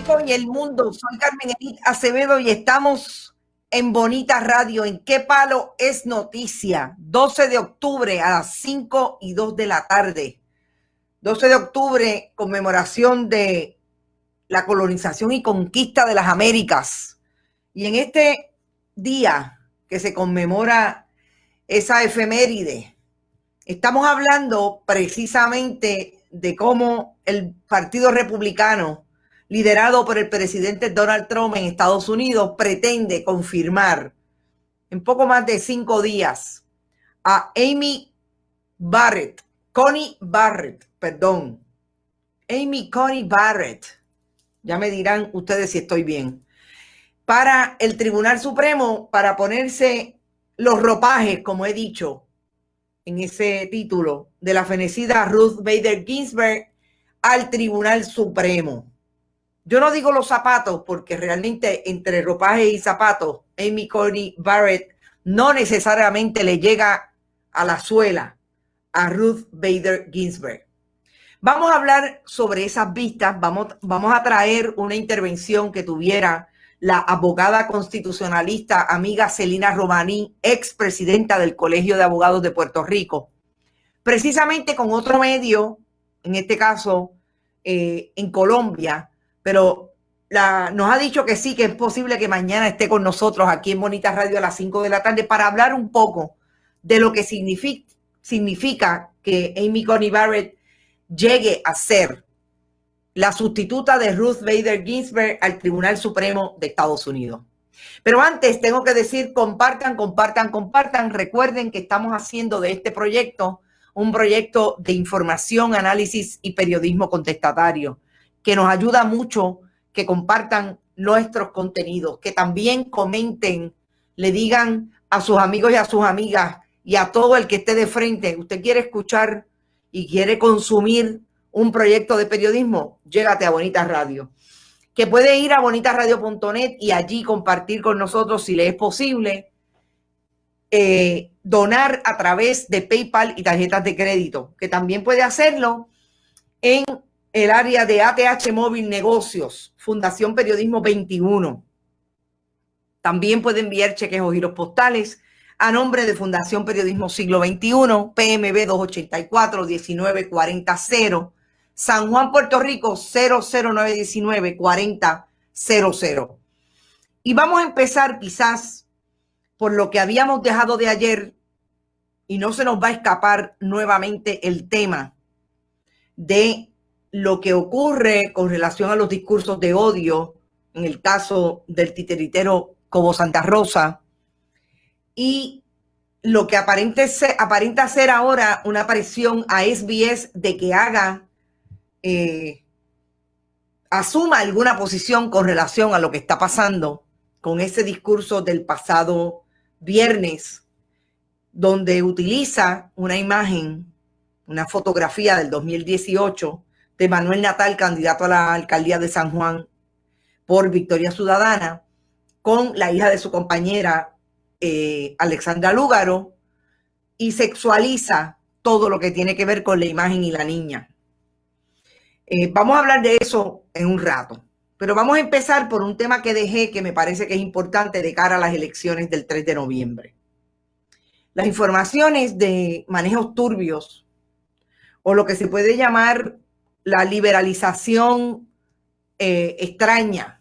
Rico y el mundo. Soy Carmen Edith Acevedo y estamos en Bonita Radio. ¿En qué palo es noticia? 12 de octubre a las 5:02 de la tarde. 12 de octubre, conmemoración de la colonización y conquista de las Américas. Y en este día que se conmemora esa efeméride, estamos hablando precisamente de cómo el Partido Republicano, liderado por el presidente Donald Trump en Estados Unidos, pretende confirmar en poco más de 5 días a Amy Coney Barrett, ya me dirán ustedes si estoy bien, para el Tribunal Supremo, para ponerse los ropajes, como he dicho en ese título, de la fenecida Ruth Bader Ginsburg al Tribunal Supremo. Yo no digo los zapatos porque realmente entre ropaje y zapatos, Amy Coney Barrett no necesariamente le llega a la suela a Ruth Bader Ginsburg. Vamos a hablar sobre esas vistas, vamos a traer una intervención que tuviera la abogada constitucionalista amiga Celina Romaní, expresidenta del Colegio de Abogados de Puerto Rico, precisamente con otro medio, en este caso en Colombia, pero nos ha dicho que sí, que es posible que mañana esté con nosotros aquí en Bonita Radio a las 5 de la tarde para hablar un poco de lo que significa que Amy Coney Barrett llegue a ser la sustituta de Ruth Bader Ginsburg al Tribunal Supremo de Estados Unidos. Pero antes tengo que decir, compartan. Recuerden que estamos haciendo de este proyecto un proyecto de información, análisis y periodismo contestatario, que nos ayuda mucho que compartan nuestros contenidos, que también comenten, le digan a sus amigos y a sus amigas y a todo el que esté de frente, usted quiere escuchar y quiere consumir un proyecto de periodismo, llégate a Bonita Radio, que puede ir a bonitasradio.net y allí compartir con nosotros, si le es posible, donar a través de PayPal y tarjetas de crédito, que también puede hacerlo en el área de ATH Móvil Negocios, Fundación Periodismo 21. También puede enviar cheques o giros postales a nombre de Fundación Periodismo Siglo XXI, PMB 284-1940, San Juan, Puerto Rico 00919-4000. Y vamos a empezar quizás por lo que habíamos dejado de ayer, y no se nos va a escapar nuevamente el tema de lo que ocurre con relación a los discursos de odio en el caso del titiritero Cobo Santa Rosa y lo que aparenta ser ahora una presión a SBS de que asuma alguna posición con relación a lo que está pasando con ese discurso del pasado viernes, donde utiliza una imagen, una fotografía del 2018 de Manuel Natal, candidato a la alcaldía de San Juan por Victoria Ciudadana, con la hija de su compañera Alexandra Lúgaro, y sexualiza todo lo que tiene que ver con la imagen y la niña. Vamos a hablar de eso en un rato, pero vamos a empezar por un tema que dejé que me parece que es importante de cara a las elecciones del 3 de noviembre. Las informaciones de manejos turbios o lo que se puede llamar la liberalización extraña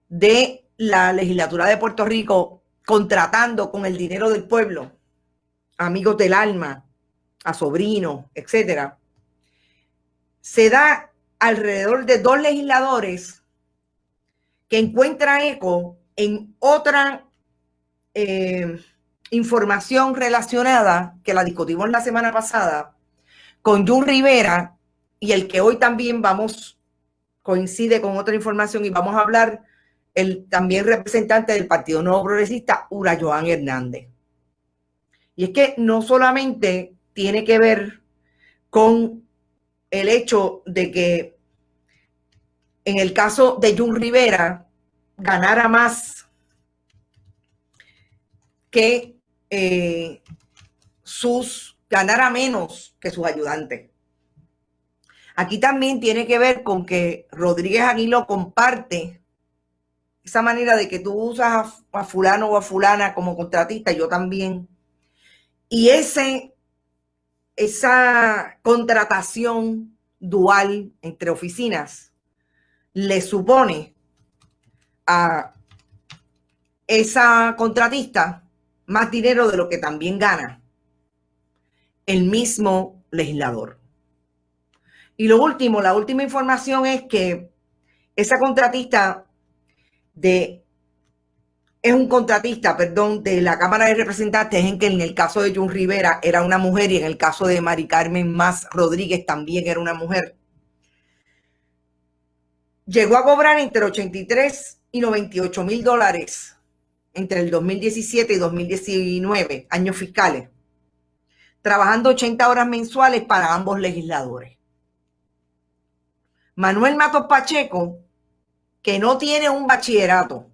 de la legislatura de Puerto Rico, contratando con el dinero del pueblo amigos del alma, a sobrinos, etcétera, se da alrededor de 2 legisladores que encuentran eco en otra información relacionada que la discutimos la semana pasada con Jun Rivera, y el que hoy también coincide con otra información, y vamos a hablar el también representante del Partido Nuevo Progresista, Urayoan Hernández. Y es que no solamente tiene que ver con el hecho de que en el caso de Jun Rivera ganara más que ganara menos que sus ayudantes. Aquí también tiene que ver con que Rodríguez Aguiló comparte esa manera de que tú usas a fulano o a fulana como contratista, yo también. Y esa contratación dual entre oficinas le supone a esa contratista más dinero de lo que también gana el mismo legislador. Y lo último, la última información es que esa contratista es un contratista, perdón, de la Cámara de Representantes, en que en el caso de Jun Rivera era una mujer y en el caso de Mari Carmen Más Rodríguez también era una mujer. Llegó a cobrar entre 83 y 98 mil dólares entre el 2017 y 2019, años fiscales, trabajando 80 horas mensuales para ambos legisladores. Manuel Matos Pacheco, que no tiene un bachillerato,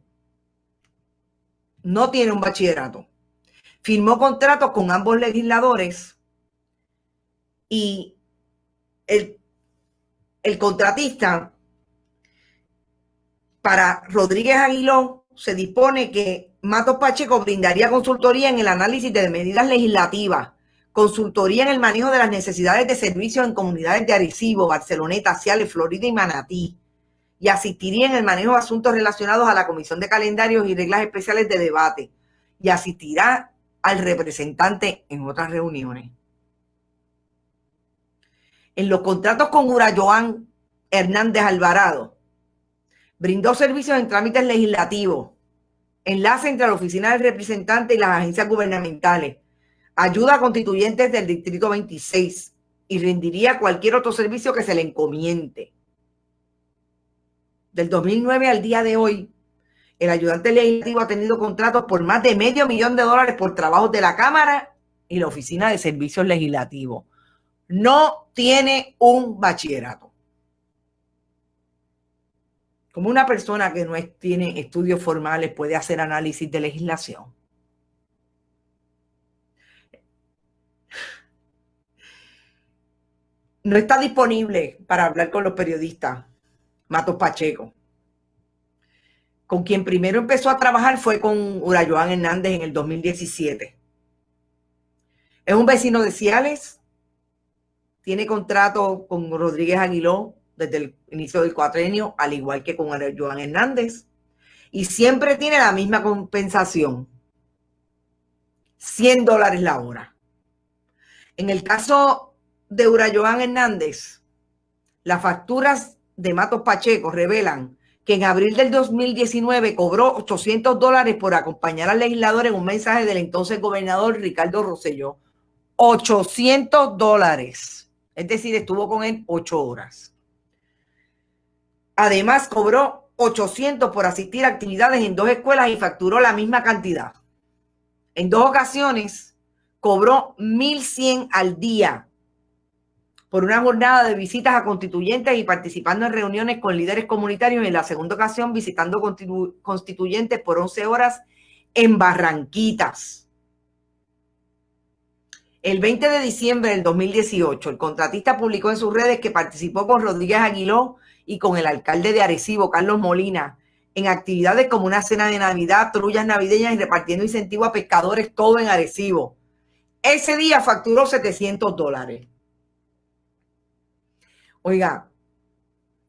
firmó contratos con ambos legisladores y el contratista para Rodríguez Aguiló se dispone que Matos Pacheco brindaría consultoría en el análisis de medidas legislativas, consultoría en el manejo de las necesidades de servicios en comunidades de Arecibo, Barceloneta, Ciales, Florida y Manatí, y asistiría en el manejo de asuntos relacionados a la Comisión de Calendarios y Reglas Especiales de Debate, y asistirá al representante en otras reuniones. En los contratos con Urayoan Hernández Alvarado, brindó servicios en trámites legislativos, enlace entre la oficina del representante y las agencias gubernamentales, ayuda a constituyentes del Distrito 26 y rendiría cualquier otro servicio que se le encomiende. Del 2009 al día de hoy, el ayudante legislativo ha tenido contratos por más de $500,000 por trabajos de la Cámara y la Oficina de Servicios Legislativos. No tiene un bachillerato. Como una persona que no tiene estudios formales puede hacer análisis de legislación. No está disponible para hablar con los periodistas, Matos Pacheco. Con quien primero empezó a trabajar fue con Urayoan Hernández en el 2017. Es un vecino de Ciales, tiene contrato con Rodríguez Aguiló desde el inicio del cuatrenio, al igual que con Urayoan Hernández, y siempre tiene la misma compensación, $100 la hora. En el caso de Urayoan Hernández, las facturas de Matos Pacheco revelan que en abril del 2019 cobró $800 por acompañar al legislador en un mensaje del entonces gobernador Ricardo Rosselló. $800. Es decir, estuvo con él 8 horas. Además, cobró $800 por asistir a actividades en 2 escuelas y facturó la misma cantidad. En 2 ocasiones, cobró $1,100 al día por una jornada de visitas a constituyentes y participando en reuniones con líderes comunitarios, y en la segunda ocasión visitando constituyentes por 11 horas en Barranquitas. El 20 de diciembre del 2018, el contratista publicó en sus redes que participó con Rodríguez Aguiló y con el alcalde de Arecibo, Carlos Molina, en actividades como una cena de Navidad, trullas navideñas y repartiendo incentivos a pescadores, todo en Arecibo. Ese día facturó $700. Oiga,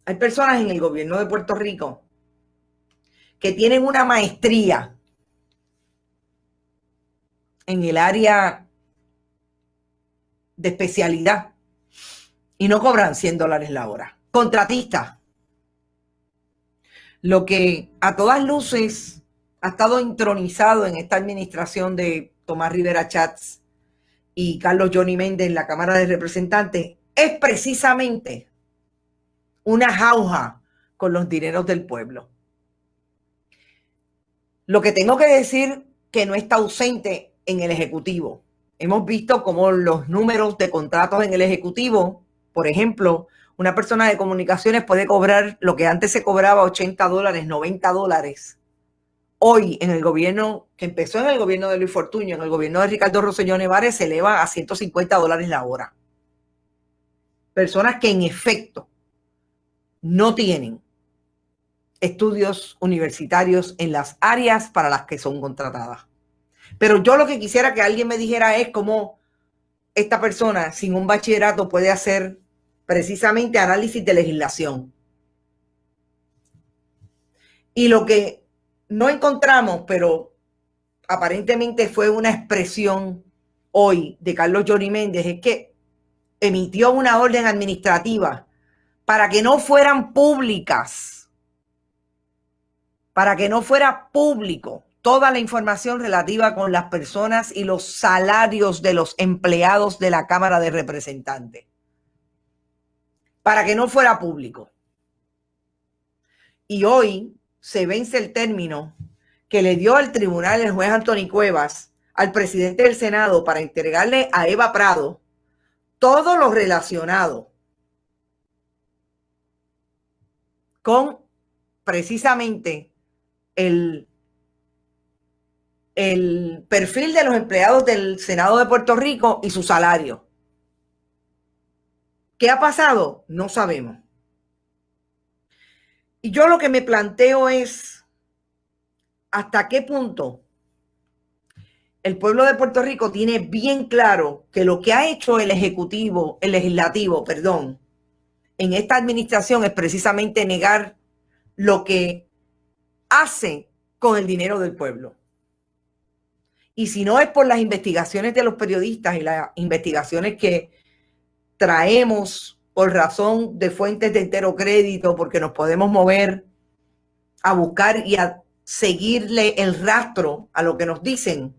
hay personas en el gobierno de Puerto Rico que tienen una maestría en el área de especialidad y no cobran $100 la hora. Contratistas. Lo que a todas luces ha estado entronizado en esta administración de Tomás Rivera Chats y Carlos Johnny Méndez en la Cámara de Representantes es precisamente una jauja con los dineros del pueblo. Lo que tengo que decir que no está ausente en el Ejecutivo. Hemos visto cómo los números de contratos en el Ejecutivo, por ejemplo, una persona de comunicaciones puede cobrar lo que antes se cobraba $80, $90. Hoy, en el gobierno, que empezó en el gobierno de Luis Fortuño, en el gobierno de Ricardo Rosselló Nevares, se eleva a $150 la hora. personas que en efecto no tienen estudios universitarios en las áreas para las que son contratadas. Pero yo lo que quisiera que alguien me dijera es cómo esta persona sin un bachillerato puede hacer precisamente análisis de legislación. Y lo que no encontramos, pero aparentemente fue una expresión hoy de Carlos Johnny Méndez, es que emitió una orden administrativa para que no fueran públicas, para que no fuera público toda la información relativa con las personas y los salarios de los empleados de la Cámara de Representantes, para que no fuera público. Y hoy se vence el término que le dio al tribunal el juez Anthony Cuevas al presidente del Senado para entregarle a Eva Prado todo lo relacionado con precisamente el perfil de los empleados del Senado de Puerto Rico y su salario. ¿Qué ha pasado? No sabemos. Y yo lo que me planteo es hasta qué punto el pueblo de Puerto Rico tiene bien claro que lo que ha hecho el legislativo, en esta administración es precisamente negar lo que hace con el dinero del pueblo. Y si no es por las investigaciones de los periodistas y las investigaciones que traemos por razón de fuentes de entero crédito, porque nos podemos mover a buscar y a seguirle el rastro a lo que nos dicen,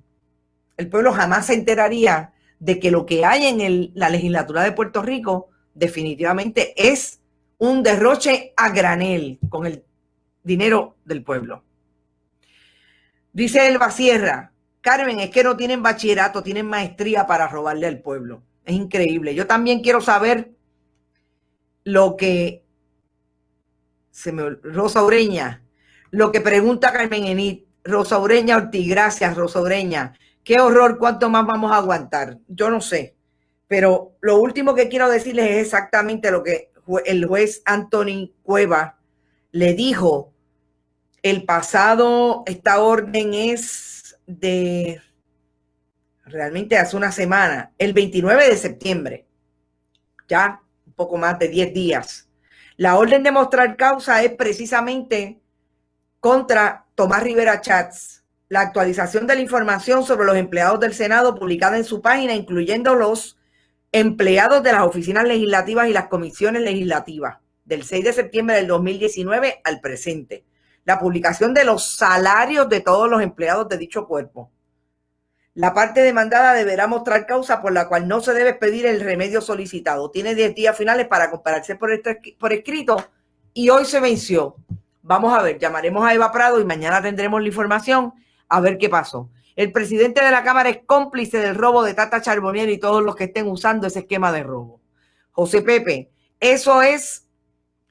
el pueblo jamás se enteraría de que lo que hay en la legislatura de Puerto Rico definitivamente es un derroche a granel con el dinero del pueblo. Dice Elba Sierra, Carmen, es que no tienen bachillerato, tienen maestría para robarle al pueblo. Es increíble. Yo también quiero saber lo que Rosa Ureña, lo que pregunta Carmen Enid, Rosa Ureña Ortiz, gracias Rosa Ureña. Qué horror, ¿cuánto más vamos a aguantar? Yo no sé, pero lo último que quiero decirles es exactamente lo que el juez Anthony Cuevas le dijo el pasado. Esta orden es de realmente hace una semana, el 29 de septiembre, ya un poco más de 10 días. La orden de mostrar causa es precisamente contra Tomás Rivera Chats, la actualización de la información sobre los empleados del Senado publicada en su página, incluyendo los empleados de las oficinas legislativas y las comisiones legislativas, del 6 de septiembre del 2019 al presente. La publicación de los salarios de todos los empleados de dicho cuerpo. La parte demandada deberá mostrar causa por la cual no se debe pedir el remedio solicitado. Tiene 10 días finales para compararse por escrito y hoy se venció. Vamos a ver, llamaremos a Eva Prado y mañana tendremos la información a ver qué pasó. El presidente de la Cámara es cómplice del robo de Tata Charbonnier y todos los que estén usando ese esquema de robo. José Pepe, eso es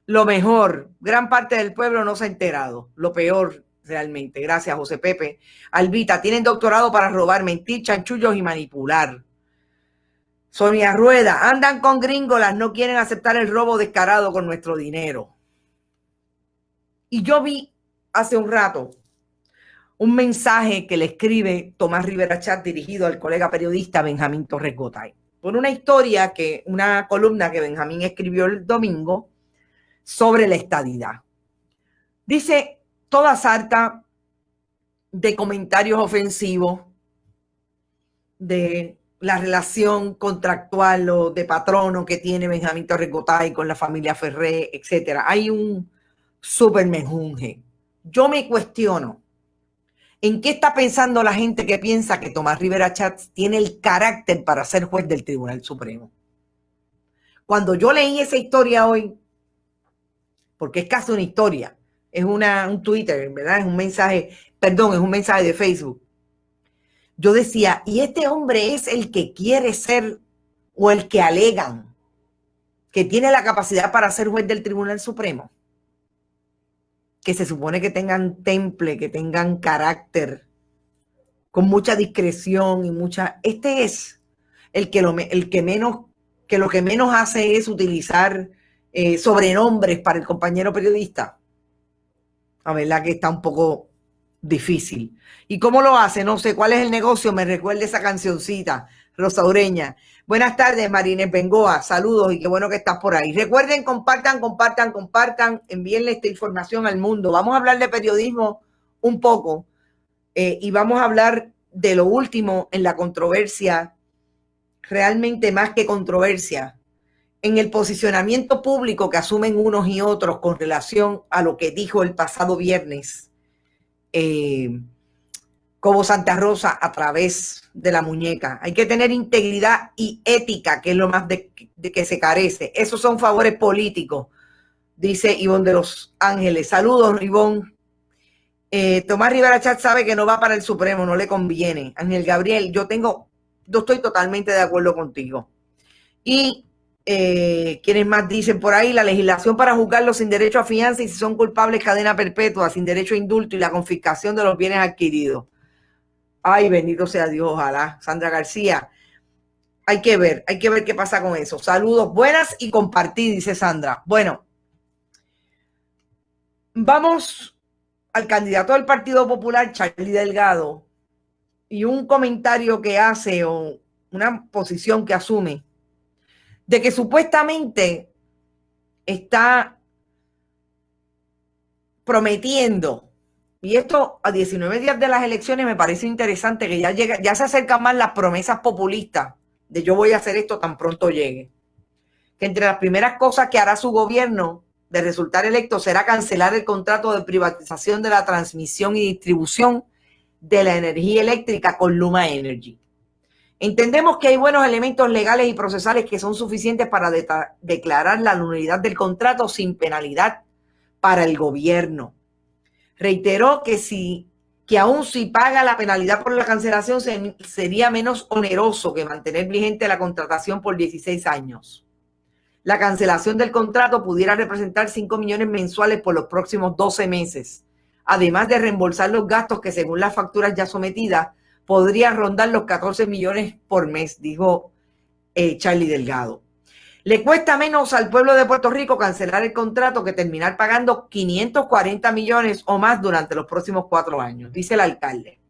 lo mejor. Gran parte del pueblo no se ha enterado. Lo peor realmente. Gracias, José Pepe. Albita, tienen doctorado para robar, mentir, chanchullos y manipular. Sonia Rueda, andan con gringolas, no quieren aceptar el robo descarado con nuestro dinero. Y yo vi hace un rato un mensaje que le escribe Tomás Rivera Chat dirigido al colega periodista Benjamín Torres Gotay por una columna que Benjamín escribió el domingo sobre la estadidad. Dice toda sarta de comentarios ofensivos de la relación contractual o de patrono que tiene Benjamín Torres Gotay con la familia Ferré, etcétera. Hay un súper menjunje. Yo me cuestiono ¿en qué está pensando la gente que piensa que Tomás Rivera Chatz tiene el carácter para ser juez del Tribunal Supremo? Cuando yo leí esa historia hoy, porque es casi una historia, es un Twitter, ¿verdad? Es un mensaje de Facebook. Yo decía, ¿y este hombre es el que quiere ser o el que alegan que tiene la capacidad para ser juez del Tribunal Supremo? Que se supone que tengan temple, que tengan carácter, con mucha discreción y mucha... Este es el que que lo que menos hace es utilizar sobrenombres para el compañero periodista. La verdad que está un poco difícil. ¿Y cómo lo hace? No sé cuál es el negocio. Me recuerda esa cancioncita, Rosa Ureña. Buenas tardes, Marínez Bengoa. Saludos y qué bueno que estás por ahí. Recuerden, compartan, compartan, compartan. Envíenle esta información al mundo. Vamos a hablar de periodismo un poco y vamos a hablar de lo último en la controversia, realmente más que controversia, en el posicionamiento público que asumen unos y otros con relación a lo que dijo el pasado viernes Cobo Santa Rosa a través de la muñeca. Hay que tener integridad y ética, que es lo más de que se carece. Esos son favores políticos, dice Ivonne de Los Ángeles. Saludos, Ivonne. Tomás Rivera Chat sabe que no va para el Supremo, no le conviene. Ángel Gabriel, yo estoy totalmente de acuerdo contigo. Y quienes más dicen por ahí, la legislación para juzgarlos sin derecho a fianza y si son culpables cadena perpetua, sin derecho a indulto y la confiscación de los bienes adquiridos. Ay, bendito sea Dios, ojalá. Sandra García, hay que ver qué pasa con eso. Saludos, buenas y compartí, dice Sandra. Bueno, vamos al candidato del Partido Popular, Charlie Delgado, y un comentario que hace o una posición que asume de que supuestamente está prometiendo, y esto a 19 días de las elecciones me parece interesante, que ya se acercan más las promesas populistas de yo voy a hacer esto tan pronto llegue. Que entre las primeras cosas que hará su gobierno de resultar electo será cancelar el contrato de privatización de la transmisión y distribución de la energía eléctrica con Luma Energy. Entendemos que hay buenos elementos legales y procesales que son suficientes para declarar la nulidad del contrato sin penalidad para el gobierno. Reiteró que aún si paga la penalidad por la cancelación sería menos oneroso que mantener vigente la contratación por 16 años. La cancelación del contrato pudiera representar 5 millones mensuales por los próximos 12 meses, además de reembolsar los gastos que según las facturas ya sometidas podría rondar los 14 millones por mes, dijo Charlie Delgado. Le cuesta menos al pueblo de Puerto Rico cancelar el contrato que terminar pagando 540 millones o más durante los próximos 4 años, dice el alcalde.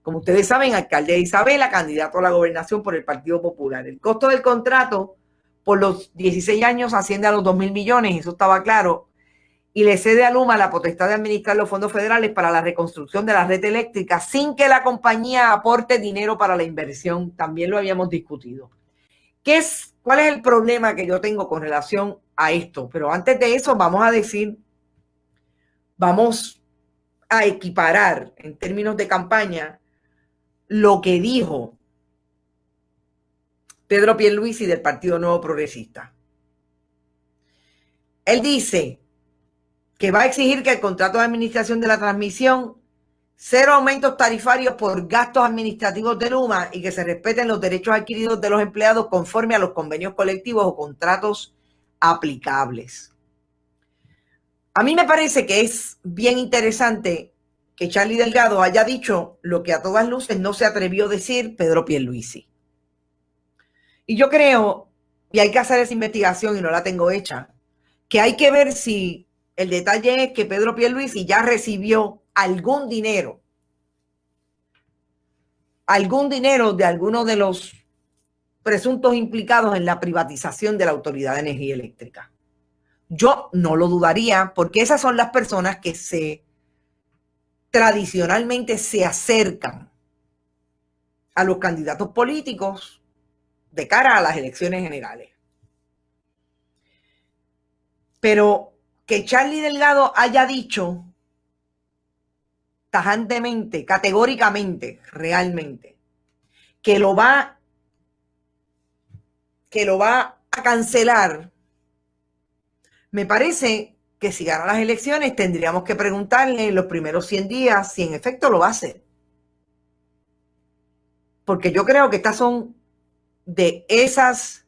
Como ustedes saben, alcalde de Isabela, candidato a la gobernación por el Partido Popular. El costo del contrato por los 16 años asciende a los 2,000 millones, eso estaba claro, y le cede a Luma la potestad de administrar los fondos federales para la reconstrucción de la red eléctrica sin que la compañía aporte dinero para la inversión. También lo habíamos discutido. ¿Cuál es el problema que yo tengo con relación a esto? Pero antes de eso vamos a equiparar en términos de campaña lo que dijo Pedro Pierluisi del Partido Nuevo Progresista. Él dice que va a exigir que el contrato de administración de la transmisión, 0 aumentos tarifarios por gastos administrativos de Luma y que se respeten los derechos adquiridos de los empleados conforme a los convenios colectivos o contratos aplicables. A mí me parece que es bien interesante que Charlie Delgado haya dicho lo que a todas luces no se atrevió a decir Pedro Pierluisi. Y yo creo, y hay que hacer esa investigación y no la tengo hecha, que hay que ver si el detalle es que Pedro Pierluisi ya recibió algún dinero de alguno de los presuntos implicados en la privatización de la Autoridad de Energía Eléctrica. Yo no lo dudaría, porque esas son las personas que tradicionalmente se acercan a los candidatos políticos de cara a las elecciones generales. Pero que Charlie Delgado haya dicho tajantemente, categóricamente, realmente, que lo va a cancelar, me parece que si gana las elecciones tendríamos que preguntarle en los primeros 100 días si en efecto lo va a hacer. Porque yo creo que estas son de esas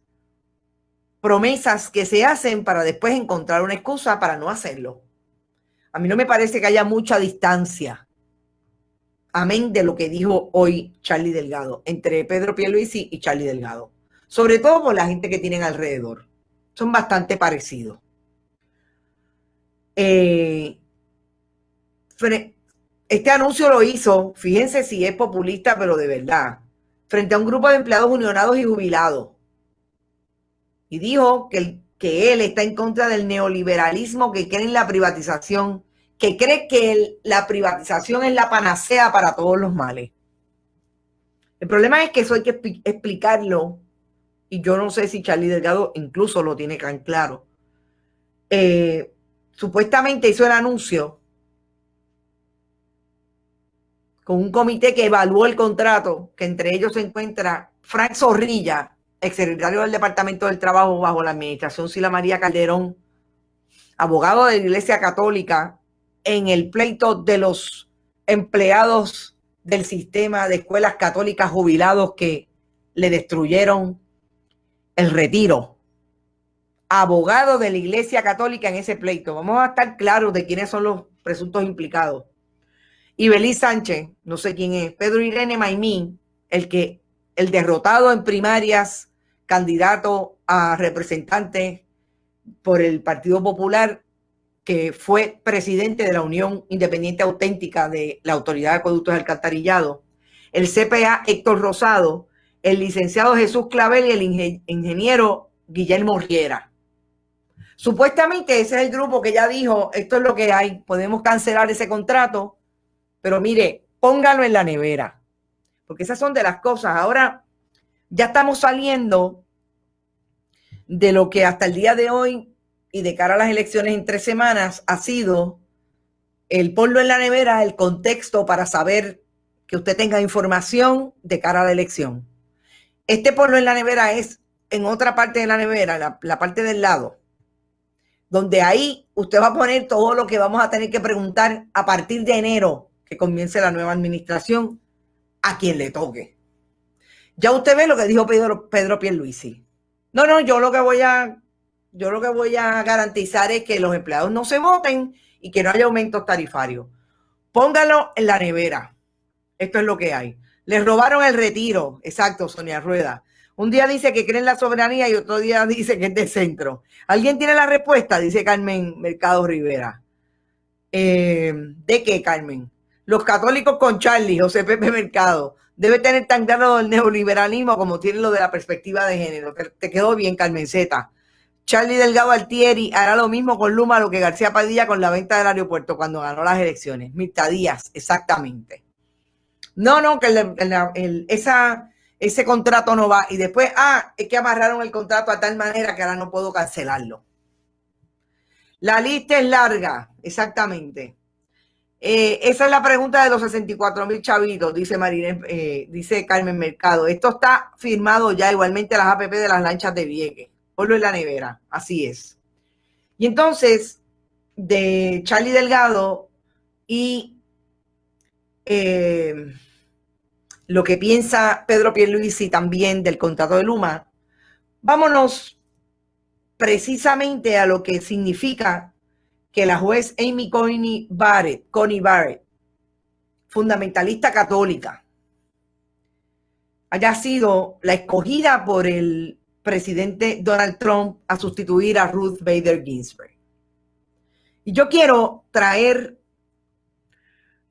promesas que se hacen para después encontrar una excusa para no hacerlo. A mí no me parece que haya mucha distancia, amén de lo que dijo hoy Charlie Delgado, entre Pedro Pierluisi y Charlie Delgado. sobre todo por la gente que tienen alrededor. Son bastante parecidos. Este anuncio lo hizo, fíjense si es populista, pero de verdad, frente a un grupo de empleados unionados y jubilados. Y dijo que él está en contra del neoliberalismo, que cree en la privatización, que cree que la privatización es la panacea para todos los males. El problema es que eso hay que explicarlo, y yo no sé si Charlie Delgado incluso lo tiene tan claro. Supuestamente hizo el anuncio con un comité que evaluó el contrato, que entre ellos se encuentra Frank Zorrilla, exsecretario del Departamento del Trabajo bajo la administración Sila María Calderón, abogado de la Iglesia Católica, en el pleito de los empleados del sistema de escuelas católicas jubilados que le destruyeron el retiro. Abogado de la Iglesia Católica en ese pleito. Vamos a estar claros de quiénes son los presuntos implicados. Ibelí Sánchez, no sé quién es, Pedro Irene Maimí, el derrotado en primarias, candidato a representante por el Partido Popular, que fue presidente de la Unión Independiente Auténtica de la Autoridad de Acueductos y Alcantarillado, el CPA Héctor Rosado, el licenciado Jesús Clavel y el ingeniero Guillermo Riera. Supuestamente ese es el grupo que ya dijo, esto es lo que hay, podemos cancelar ese contrato, pero mire, póngalo en la nevera, porque esas son de las cosas. Ahora ya estamos saliendo de lo que hasta el día de hoy y de cara a las elecciones en 3 semanas ha sido el ponlo en la nevera, el contexto para saber que usted tenga información de cara a la elección. Este ponlo en la nevera es en otra parte de la nevera, la parte del lado, donde ahí usted va a poner todo lo que vamos a tener que preguntar a partir de enero, que comience la nueva administración, a quien le toque. Ya usted ve lo que dijo Pedro Pierluisi. No, yo lo que voy a garantizar es que los empleados no se voten y que no haya aumentos tarifarios. Póngalo en la nevera. Esto es lo que hay. Les robaron el retiro. Exacto, Sonia Rueda. Un día dice que cree en la soberanía y otro día dice que es de centro. ¿Alguien tiene la respuesta? Dice Carmen Mercado Rivera. ¿De qué, Carmen? Los católicos con Charlie, José Pepe Mercado. Debe tener tan claro el neoliberalismo como tiene lo de la perspectiva de género. Te quedó bien, Carmenceta. Charlie Delgado Altieri hará lo mismo con Luma, lo que García Padilla con la venta del aeropuerto cuando ganó las elecciones. Mirta Díaz, exactamente. No, que ese contrato no va. Y después, es que amarraron el contrato a tal manera que ahora no puedo cancelarlo. La lista es larga, exactamente. Esa es la pregunta de los 64,000 chavitos, dice dice Carmen Mercado. Esto está firmado ya, igualmente las APP de las lanchas de Vieques. Ponlo en la nevera, así es. Y entonces, de Charlie Delgado y lo que piensa Pedro Pierluisi también del contrato de Luma, vámonos precisamente a lo que significa que la juez Amy Coney Barrett, fundamentalista católica, haya sido la escogida por el presidente Donald Trump a sustituir a Ruth Bader Ginsburg. Y yo quiero traer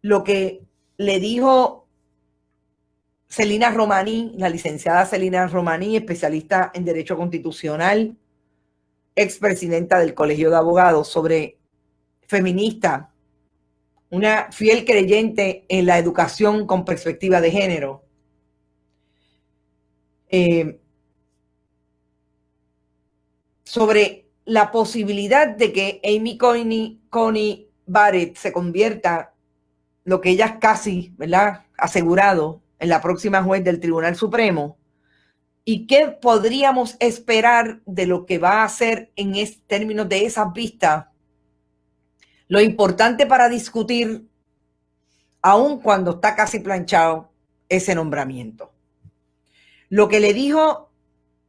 lo que le dijo Celina Romaní, la licenciada Celina Romaní, especialista en Derecho Constitucional, expresidenta del Colegio de Abogados, sobre feminista, una fiel creyente en la educación con perspectiva de género. Sobre la posibilidad de que Amy Coney Barrett se convierta, lo que ella es casi, ¿verdad?, asegurado, en la próxima juez del Tribunal Supremo, y qué podríamos esperar de lo que va a hacer en términos de esas vistas. Lo importante para discutir, aun cuando está casi planchado, ese nombramiento. Lo que le dijo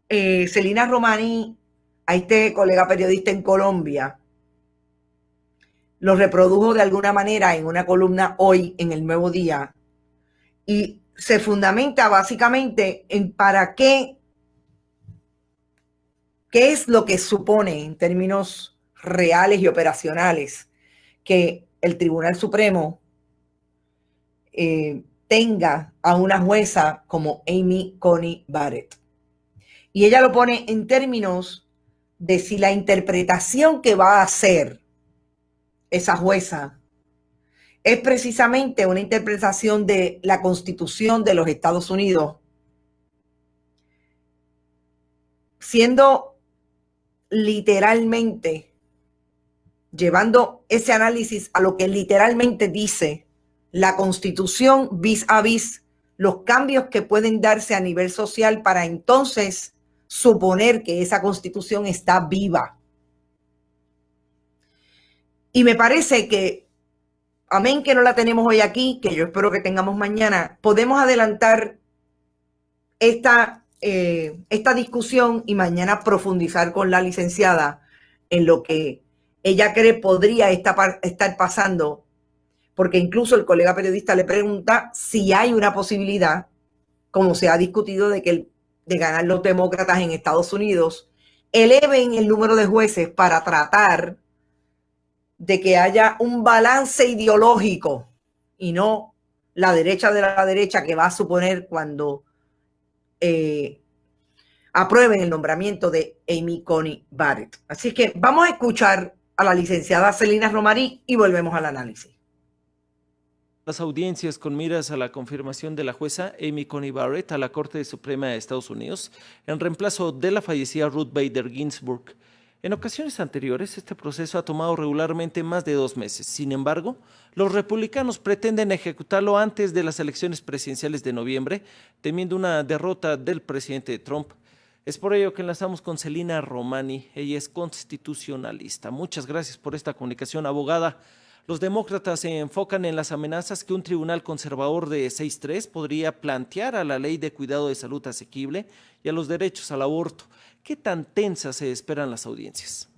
Celina Romaní a este colega periodista en Colombia, lo reprodujo de alguna manera en una columna hoy en El Nuevo Día y se fundamenta básicamente en para qué ¿Qué es lo que supone en términos reales y operacionales que el Tribunal Supremo tenga a una jueza como Amy Coney Barrett? Y ella lo pone en términos de si la interpretación que va a hacer esa jueza es precisamente una interpretación de la Constitución de los Estados Unidos, siendo literalmente, llevando ese análisis a lo que literalmente dice la Constitución vis a vis los cambios que pueden darse a nivel social para entonces suponer que esa Constitución está viva. Y me parece que, amén que no la tenemos hoy aquí, que yo espero que tengamos mañana, podemos adelantar esta discusión y mañana profundizar con la licenciada en lo que ella cree podría estar pasando, porque incluso el colega periodista le pregunta si hay una posibilidad, como se ha discutido, de ganar los demócratas en Estados Unidos, eleven el número de jueces para tratar de que haya un balance ideológico y no la derecha de la derecha que va a suponer cuando aprueben el nombramiento de Amy Coney Barrett. Así que vamos a escuchar a la licenciada Celina Romarí y volvemos al análisis. Las audiencias con miras a la confirmación de la jueza Amy Coney Barrett a la Corte Suprema de Estados Unidos en reemplazo de la fallecida Ruth Bader Ginsburg. En ocasiones anteriores, este proceso ha tomado regularmente más de 2 meses. Sin embargo, los republicanos pretenden ejecutarlo antes de las elecciones presidenciales de noviembre, temiendo una derrota del presidente Trump. Es por ello que enlazamos con Celina Romani. Ella es constitucionalista. Muchas gracias por esta comunicación, abogada. Los demócratas se enfocan en las amenazas que un tribunal conservador de 6-3 podría plantear a la ley de cuidado de salud asequible y a los derechos al aborto. ¿Qué tan tensas se esperan las audiencias?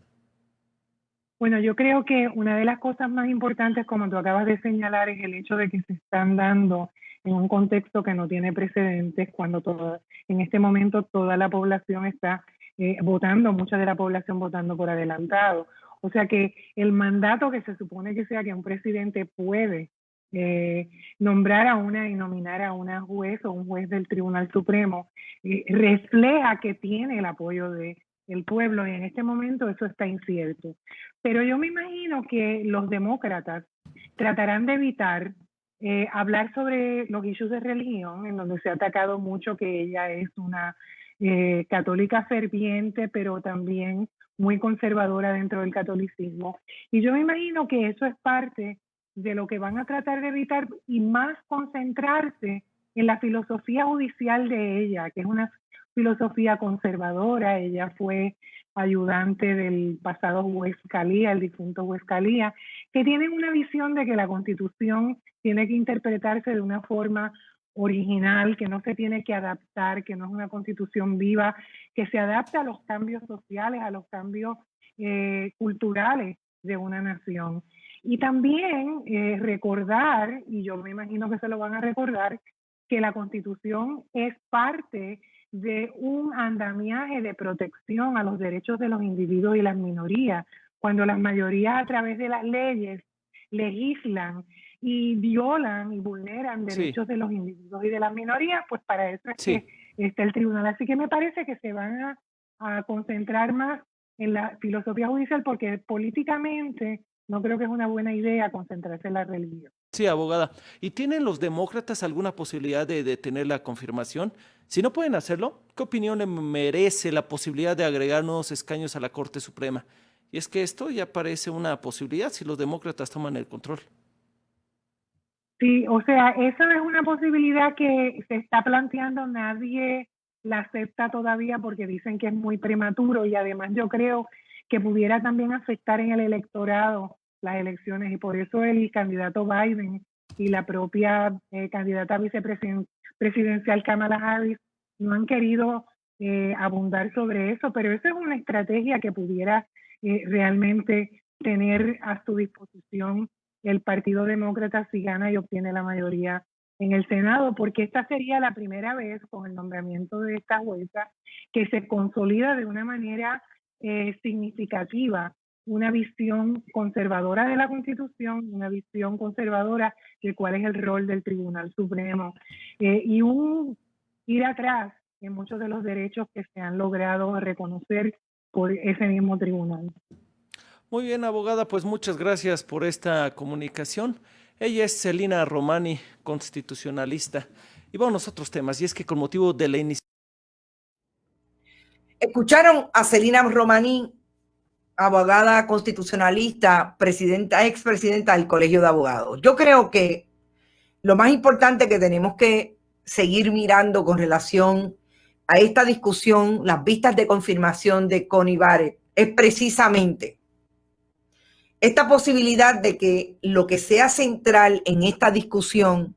Bueno, yo creo que una de las cosas más importantes, como tú acabas de señalar, es el hecho de que se están dando en un contexto que no tiene precedentes, cuando en este momento toda la población está votando, mucha de la población votando por adelantado. O sea que el mandato que se supone que sea que un presidente puede nombrar a una y nominar a una juez o un juez del Tribunal Supremo, refleja que tiene el apoyo del pueblo, y en este momento eso está incierto. Pero yo me imagino que los demócratas tratarán de evitar hablar sobre los issues de religión, en donde se ha atacado mucho que ella es una católica ferviente, pero también muy conservadora dentro del catolicismo. Y yo me imagino que eso es parte de lo que van a tratar de evitar, y más concentrarse en la filosofía judicial de ella, que es una filosofía conservadora. Ella fue ayudante del pasado juez Scalia, el difunto juez Scalia, que tienen una visión de que la Constitución tiene que interpretarse de una forma original, que no se tiene que adaptar, que no es una Constitución viva, que se adapta a los cambios sociales, a los cambios culturales de una nación. Y también recordar, y yo me imagino que se lo van a recordar, que la Constitución es parte de un andamiaje de protección a los derechos de los individuos y las minorías. Cuando las mayorías a través de las leyes legislan y violan y vulneran derechos de los individuos y de las minorías, pues para eso es que está el tribunal. Así que me parece que se van a concentrar más en la filosofía judicial, porque políticamente no creo que es una buena idea concentrarse en la religión. Sí, abogada. ¿Y tienen los demócratas alguna posibilidad de detener la confirmación? Si no pueden hacerlo, ¿qué opinión le merece la posibilidad de agregar nuevos escaños a la Corte Suprema? Y es que esto ya parece una posibilidad si los demócratas toman el control. Sí, o sea, esa es una posibilidad que se está planteando. Nadie la acepta todavía porque dicen que es muy prematuro, y además yo creo que pudiera también afectar en el electorado las elecciones, y por eso el candidato Biden y la propia candidata vicepresidencial Kamala Harris no han querido abundar sobre eso, pero esa es una estrategia que pudiera realmente tener a su disposición el Partido Demócrata si gana y obtiene la mayoría en el Senado, porque esta sería la primera vez con el nombramiento de esta jueza que se consolida de una manera significativa una visión conservadora de la Constitución, una visión conservadora de cuál es el rol del Tribunal Supremo y un ir atrás en muchos de los derechos que se han logrado reconocer por ese mismo tribunal. Muy bien, abogada, pues muchas gracias por esta comunicación. Ella es Celina Romani, constitucionalista. Y vamos a otros temas, y es que con motivo de la iniciativa... Escucharon a Celina Romani, abogada constitucionalista, expresidenta del Colegio de Abogados. Yo creo que lo más importante que tenemos que seguir mirando con relación a esta discusión, las vistas de confirmación de Coney Barrett, es precisamente esta posibilidad de que lo que sea central en esta discusión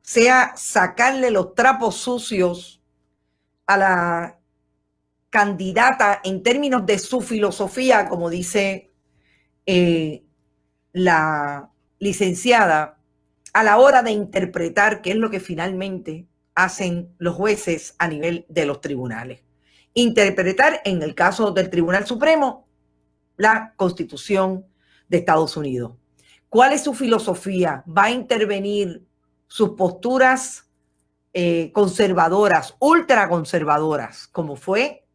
sea sacarle los trapos sucios a la candidata en términos de su filosofía, como dice la licenciada, a la hora de interpretar qué es lo que finalmente hacen los jueces a nivel de los tribunales. Interpretar, en el caso del Tribunal Supremo, la Constitución de Estados Unidos. ¿Cuál es su filosofía? ¿Va a intervenir sus posturas conservadoras, ultraconservadoras, como fue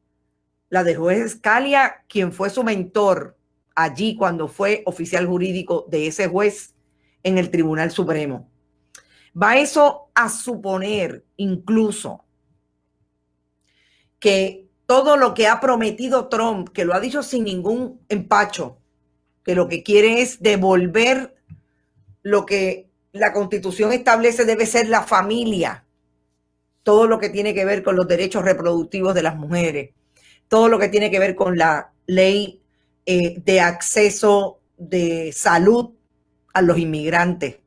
la del juez Scalia, quien fue su mentor allí cuando fue oficial jurídico de ese juez en el Tribunal Supremo? ¿Va eso a suponer incluso que todo lo que ha prometido Trump, que lo ha dicho sin ningún empacho, que lo que quiere es devolver lo que la Constitución establece debe ser la familia, todo lo que tiene que ver con los derechos reproductivos de las mujeres, todo lo que tiene que ver con la ley de acceso de salud a los inmigrantes,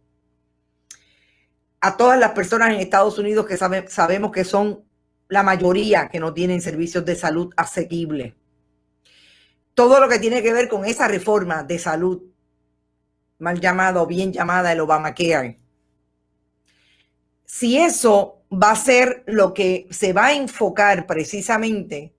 a todas las personas en Estados Unidos que sabemos que son la mayoría que no tienen servicios de salud asequibles. Todo lo que tiene que ver con esa reforma de salud, mal llamada o bien llamada el Obamacare. Si eso va a ser lo que se va a enfocar precisamente,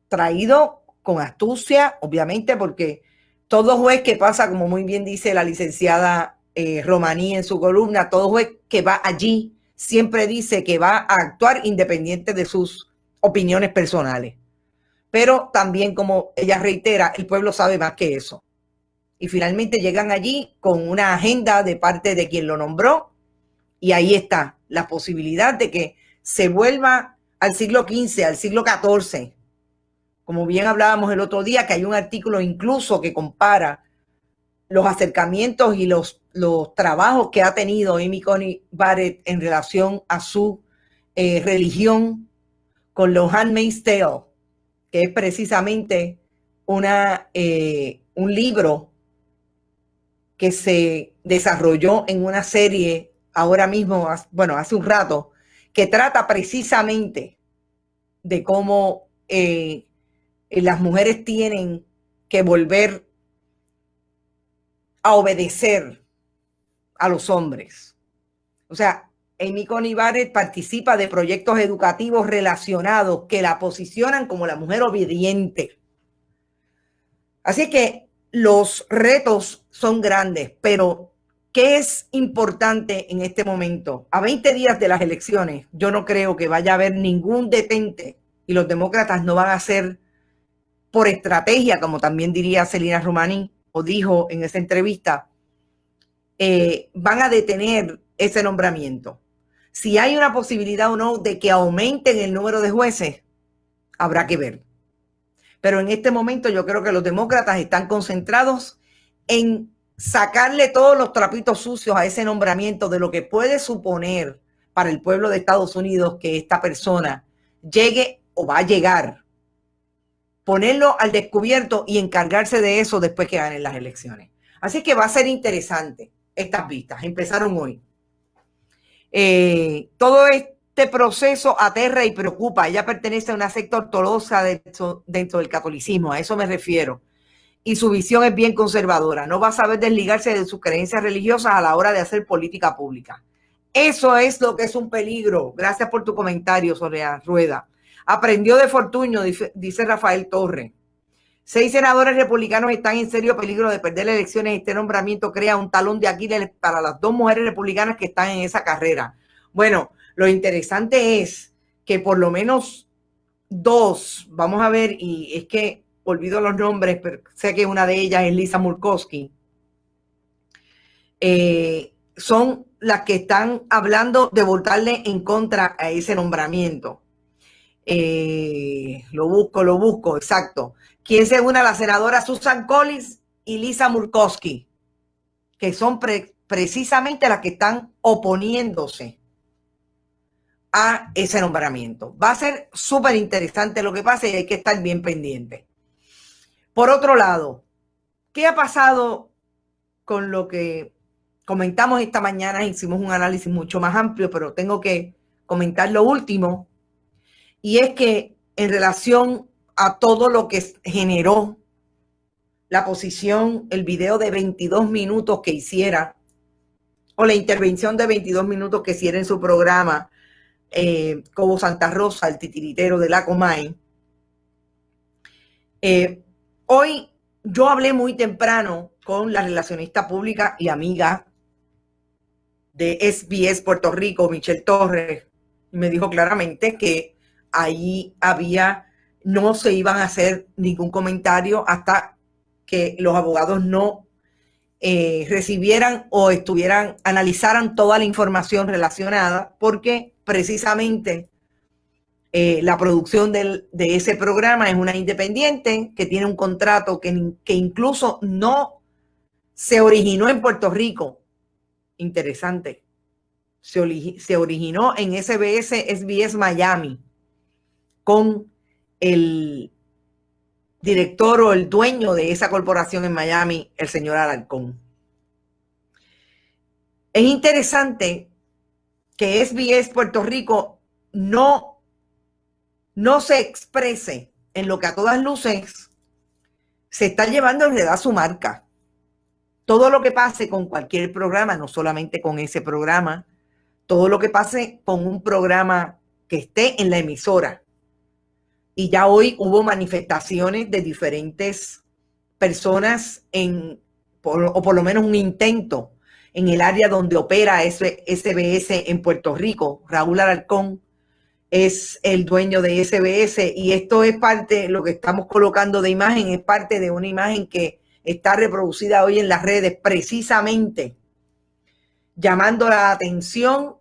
traído con astucia, obviamente, porque todo juez que pasa, como muy bien dice la licenciada Romani en su columna, todo juez que va allí siempre dice que va a actuar independiente de sus opiniones personales. Pero también, como ella reitera, el pueblo sabe más que eso. Y finalmente llegan allí con una agenda de parte de quien lo nombró, y ahí está la posibilidad de que se vuelva al siglo XV, al siglo XIV. Como bien hablábamos el otro día, que hay un artículo incluso que compara los acercamientos y los trabajos que ha tenido Amy Coney Barrett en relación a su religión con los Handmaid's Tale, que es precisamente un libro que se desarrolló en una serie ahora mismo, bueno, hace un rato, que trata precisamente de cómo las mujeres tienen que volver a obedecer a los hombres. O sea, Amy Coney Barrett participa de proyectos educativos relacionados que la posicionan como la mujer obediente. Así que los retos son grandes, pero ¿qué es importante en este momento? A 20 días de las elecciones, yo no creo que vaya a haber ningún detente y los demócratas no van a hacer por estrategia, como también diría Celina Romani, o dijo en esa entrevista, van a detener ese nombramiento. Si hay una posibilidad o no de que aumenten el número de jueces, habrá que ver. Pero en este momento yo creo que los demócratas están concentrados en sacarle todos los trapitos sucios a ese nombramiento de lo que puede suponer para el pueblo de Estados Unidos que esta persona llegue o va a llegar. Ponerlo al descubierto y encargarse de eso después que ganen las elecciones. Así que va a ser interesante estas vistas. Empezaron hoy. Todo este proceso aterra y preocupa. Ella pertenece a una secta ortodoxa dentro del catolicismo, a eso me refiero. Y su visión es bien conservadora. No va a saber desligarse de sus creencias religiosas a la hora de hacer política pública. Eso es lo que es un peligro. Gracias por tu comentario, Sonia Rueda. Aprendió de Fortuño, dice Rafael Torres. 6 senadores republicanos están en serio peligro de perder elecciones. Este nombramiento crea un talón de Aquiles para las 2 mujeres republicanas que están en esa carrera. Bueno, lo interesante es que por lo menos 2, vamos a ver, y es que olvido los nombres, pero sé que una de ellas es Lisa Murkowski, son las que están hablando de votarle en contra a ese nombramiento. Lo busco, exacto. ¿Quién se une a la senadora Susan Collins y Lisa Murkowski? Que son precisamente las que están oponiéndose a ese nombramiento. Va a ser súper interesante lo que pase y hay que estar bien pendiente. Por otro lado, ¿qué ha pasado con lo que comentamos esta mañana? Hicimos un análisis mucho más amplio, pero tengo que comentar lo último. Y es que en relación a todo lo que generó la posición, el video de 22 minutos que hiciera, o la intervención de 22 minutos que hiciera en su programa, Cobo Santa Rosa, el titiritero de la Comay. Hoy yo hablé muy temprano con la relacionista pública y amiga de SBS Puerto Rico, Michelle Torres, y me dijo claramente que ahí no se iban a hacer ningún comentario hasta que los abogados no recibieran o analizaran toda la información relacionada, porque precisamente la producción de ese programa es una independiente que tiene un contrato que incluso no se originó en Puerto Rico. Interesante. Se originó en SBS Miami con el director o el dueño de esa corporación en Miami, el señor Alarcón. Es interesante que SBS Puerto Rico no se exprese en lo que a todas luces se está llevando en realidad su marca. Todo lo que pase con cualquier programa, no solamente con ese programa, todo lo que pase con un programa que esté en la emisora. Y ya hoy hubo manifestaciones de diferentes personas o por lo menos un intento en el área donde opera SBS en Puerto Rico. Raúl Alarcón es el dueño de SBS y esto es parte, lo que estamos colocando de imagen, es parte de una imagen que está reproducida hoy en las redes, precisamente llamando la atención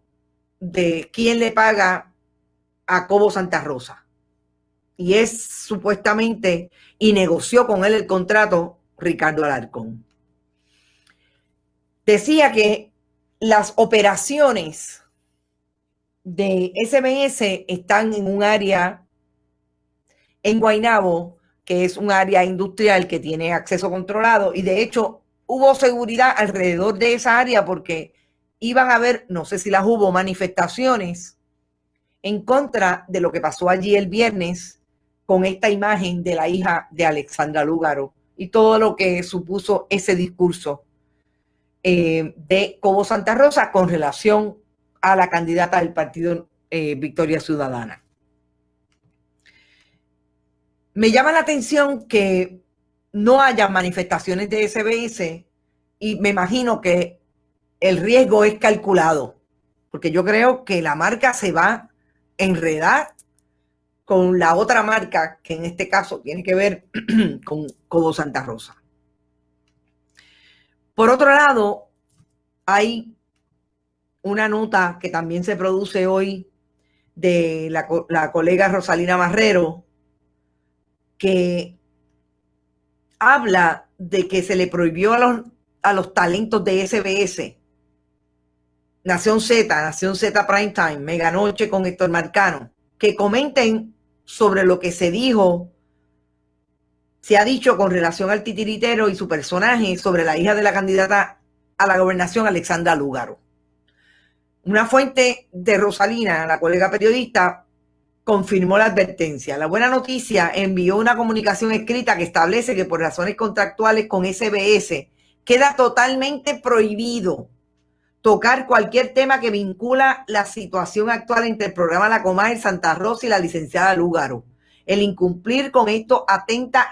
de quién le paga a Cobo Santa Rosa. Y es supuestamente, y negoció con él el contrato, Ricardo Alarcón. Decía que las operaciones de SBS están en un área en Guaynabo, que es un área industrial que tiene acceso controlado, y de hecho hubo seguridad alrededor de esa área porque iban a haber, no sé si las hubo, manifestaciones en contra de lo que pasó allí el viernes con esta imagen de la hija de Alexandra Lúgaro y todo lo que supuso ese discurso de Cobo Santa Rosa con relación a la candidata del partido Victoria Ciudadana. Me llama la atención que no haya manifestaciones de SBS y me imagino que el riesgo es calculado, porque yo creo que la marca se va a enredar con la otra marca que en este caso tiene que ver con Cobo Santa Rosa. Por otro lado, hay una nota que también se produce hoy de la colega Rosalina Marrero, que habla de que se le prohibió a los talentos de SBS, Nación Z Primetime, Meganoche con Héctor Marcano, que comenten sobre lo que se ha dicho con relación al titiritero y su personaje sobre la hija de la candidata a la gobernación, Alexandra Lúgaro. Una fuente de Rosalina, la colega periodista, confirmó la advertencia. La buena noticia, envió una comunicación escrita que establece que por razones contractuales con SBS queda totalmente prohibido tocar cualquier tema que vincula la situación actual entre el programa La Comay, Santa Rosa y la licenciada Lúgaro. El incumplir con esto atenta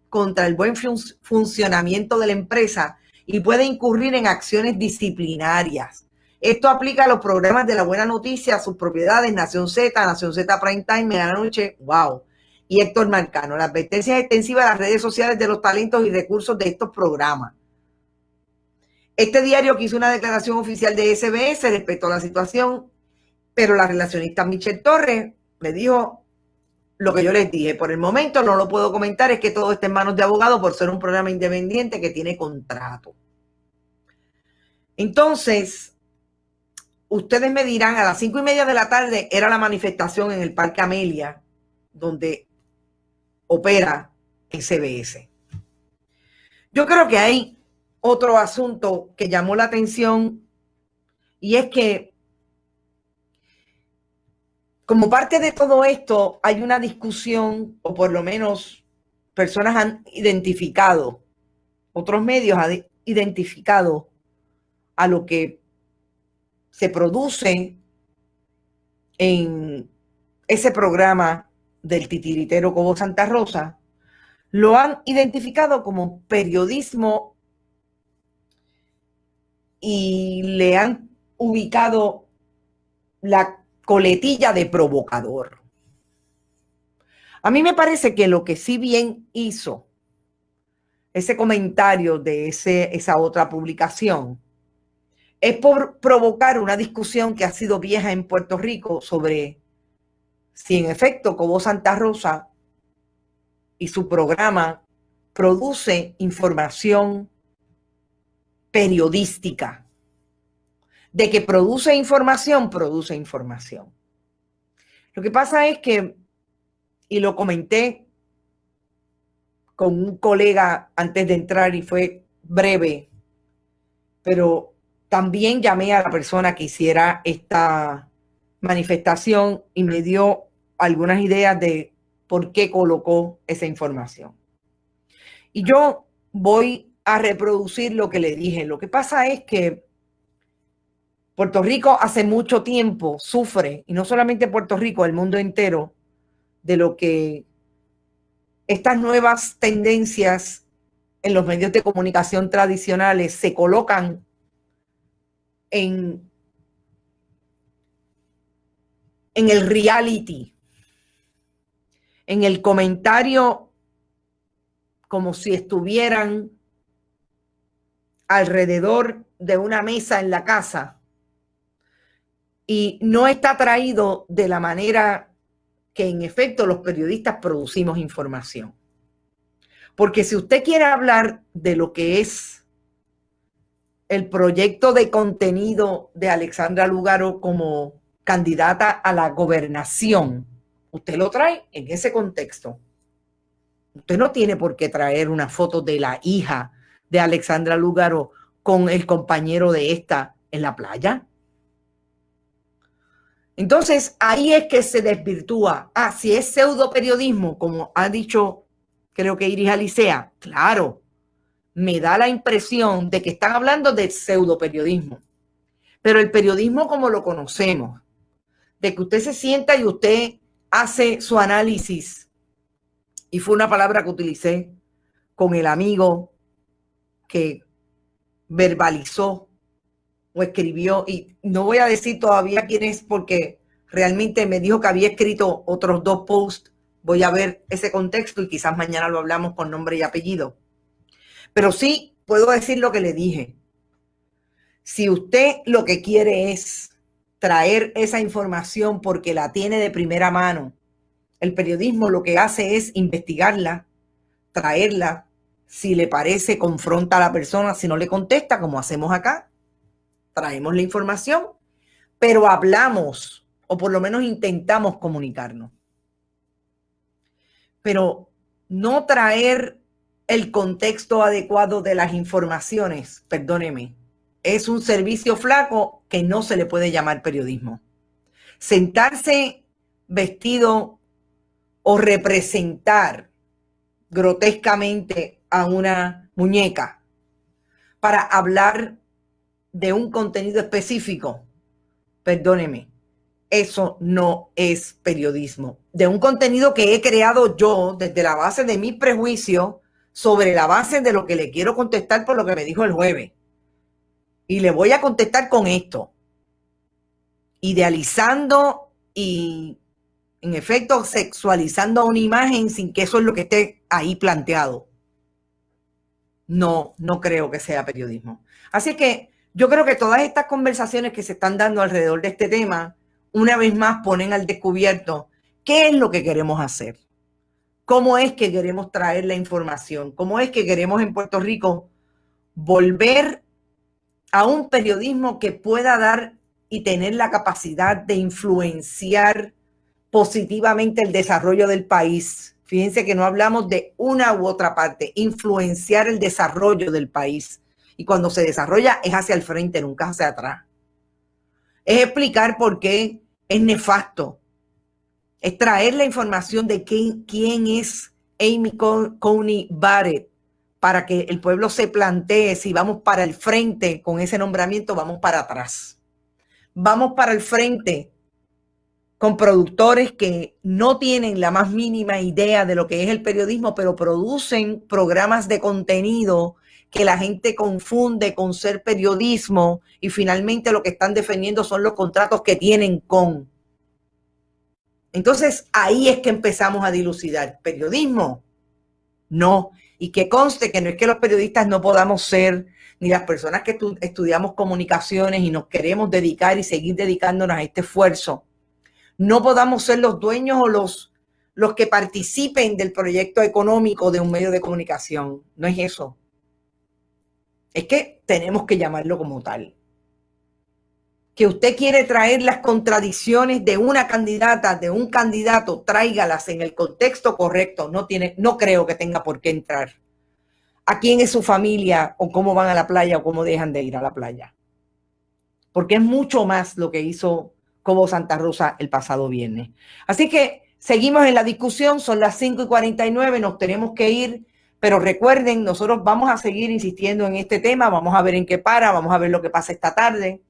contra el buen funcionamiento de la empresa y puede incurrir en acciones disciplinarias. Esto aplica a los programas de La Buena Noticia, a sus propiedades, Nación Z Prime Time, Medianoche, wow, y Héctor Marcano. La advertencia es extensiva a las redes sociales de los talentos y recursos de estos programas. Este diario que hizo una declaración oficial de SBS respecto a la situación, pero la relacionista Michelle Torres me dijo lo que yo les dije. Por el momento no lo puedo comentar, es que todo está en manos de abogados por ser un programa independiente que tiene contrato. Entonces, ustedes me dirán, a las 5:30 de la tarde era la manifestación en el Parque Amelia, donde opera SBS. Yo creo que hay otro asunto que llamó la atención, y es que como parte de todo esto hay una discusión, o por lo menos personas han identificado, otros medios han identificado a lo que se produce en ese programa del titiritero Cobo Santa Rosa, lo han identificado como periodismo y le han ubicado la coletilla de provocador. A mí me parece que lo que sí bien hizo ese comentario de esa otra publicación es por provocar una discusión que ha sido vieja en Puerto Rico sobre si en efecto Cobo Santa Rosa y su programa produce información periodística. De que produce información, produce información. Lo que pasa es que, y lo comenté con un colega antes de entrar y fue breve, pero también llamé a la persona que hiciera esta manifestación y me dio algunas ideas de por qué colocó esa información. Y yo voy a reproducir lo que le dije. Lo que pasa es que Puerto Rico hace mucho tiempo sufre, y no solamente Puerto Rico, el mundo entero, de lo que estas nuevas tendencias en los medios de comunicación tradicionales se colocan en el reality, en el comentario, como si estuvieran alrededor de una mesa en la casa, y no está traído de la manera que en efecto los periodistas producimos información. Porque si usted quiere hablar de lo que es el proyecto de contenido de Alexandra Lúgaro como candidata a la gobernación, usted lo trae en ese contexto. Usted no tiene por qué traer una foto de la hija de Alexandra Lúgaro con el compañero de esta en la playa. Entonces, ahí es que se desvirtúa. Ah, si es pseudo periodismo, como ha dicho, creo que Iris Alicea, claro, me da la impresión de que están hablando de pseudo periodismo. Pero el periodismo como lo conocemos, de que usted se sienta y usted hace su análisis, y fue una palabra que utilicé con el amigo que verbalizó o escribió, y no voy a decir todavía quién es porque realmente me dijo que había escrito otros 2 posts. Voy a ver ese contexto y quizás mañana lo hablamos con nombre y apellido. Pero sí puedo decir lo que le dije. Si usted lo que quiere es traer esa información porque la tiene de primera mano, el periodismo lo que hace es investigarla, traerla, si le parece, confronta a la persona, si no le contesta, como hacemos acá, traemos la información, pero hablamos, o por lo menos intentamos comunicarnos. Pero no traer el contexto adecuado de las informaciones, perdóneme, es un servicio flaco que no se le puede llamar periodismo. Sentarse vestido o representar grotescamente a una muñeca para hablar de un contenido específico, perdóneme, eso no es periodismo. De un contenido que he creado yo desde la base de mi prejuicio, sobre la base de lo que le quiero contestar por lo que me dijo el jueves. Y le voy a contestar con esto. Idealizando y, en efecto, sexualizando una imagen sin que eso es lo que esté ahí planteado. No creo que sea periodismo. Así que yo creo que todas estas conversaciones que se están dando alrededor de este tema, una vez más ponen al descubierto qué es lo que queremos hacer, cómo es que queremos traer la información, cómo es que queremos en Puerto Rico volver a un periodismo que pueda dar y tener la capacidad de influenciar positivamente el desarrollo del país. Fíjense que no hablamos de una u otra parte, influenciar el desarrollo del país. Y cuando se desarrolla es hacia el frente, nunca hacia atrás. Es explicar por qué es nefasto. Es traer la información de quién es Amy Coney Barrett para que el pueblo se plantee si vamos para el frente con ese nombramiento, vamos para atrás. Vamos para el frente con productores que no tienen la más mínima idea de lo que es el periodismo, pero producen programas de contenido que la gente confunde con ser periodismo y finalmente lo que están defendiendo son los contratos que tienen con. Entonces ahí es que empezamos a dilucidar. ¿Periodismo? No. Y que conste que no es que los periodistas no podamos ser, ni las personas que estudiamos comunicaciones y nos queremos dedicar y seguir dedicándonos a este esfuerzo, no podamos ser los dueños o los que participen del proyecto económico de un medio de comunicación. No es eso. Es que tenemos que llamarlo como tal. Que usted quiere traer las contradicciones de una candidata, de un candidato, tráigalas en el contexto correcto. No creo que tenga por qué entrar. ¿A quién es su familia o cómo van a la playa o cómo dejan de ir a la playa? Porque es mucho más lo que hizo Cobo Santa Rosa el pasado viernes. Así que seguimos en la discusión, son las 5:49, nos tenemos que ir, pero recuerden, nosotros vamos a seguir insistiendo en este tema, vamos a ver en qué para, vamos a ver lo que pasa esta tarde,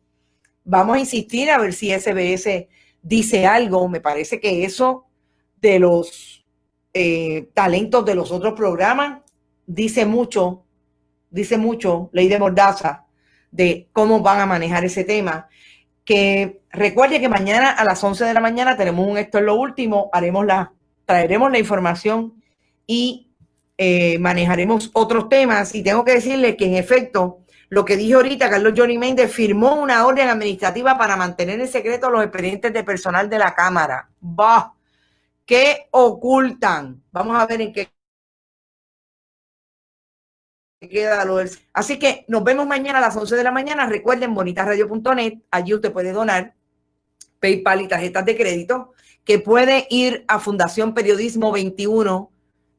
vamos a insistir a ver si SBS dice algo. Me parece que eso de los talentos de los otros programas dice mucho, Ley de Mordaza, de cómo van a manejar ese tema. Que recuerde que mañana a las 11 de la mañana tenemos un Esto es lo Último, traeremos la información y manejaremos otros temas. Y tengo que decirles que en efecto, lo que dije ahorita, Carlos Johnny Méndez firmó una orden administrativa para mantener en secreto los expedientes de personal de la Cámara. ¡Bah! ¿Qué ocultan? Vamos a ver en qué queda lo del... Así que nos vemos mañana a las 11 de la mañana. Recuerden, bonitasradio.net, allí usted puede donar PayPal y tarjetas de crédito, que puede ir a Fundación Periodismo 21,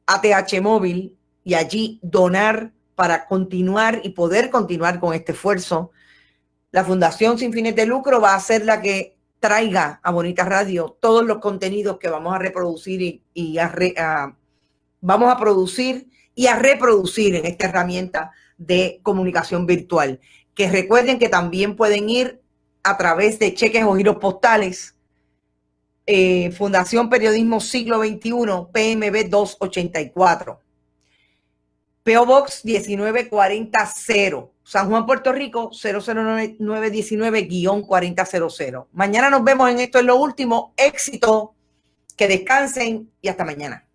ATH Móvil, y allí donar para continuar y poder continuar con este esfuerzo. La Fundación Sin Fines de Lucro va a ser la que traiga a Bonita Radio todos los contenidos que vamos a reproducir vamos a producir y a reproducir en esta herramienta de comunicación virtual. Que recuerden que también pueden ir a través de cheques o giros postales. Fundación Periodismo Siglo XXI, PMB 284. P.O. Box 19400, San Juan, Puerto Rico, 00919-4000. Mañana nos vemos en Esto es lo Último. Éxito, que descansen y hasta mañana.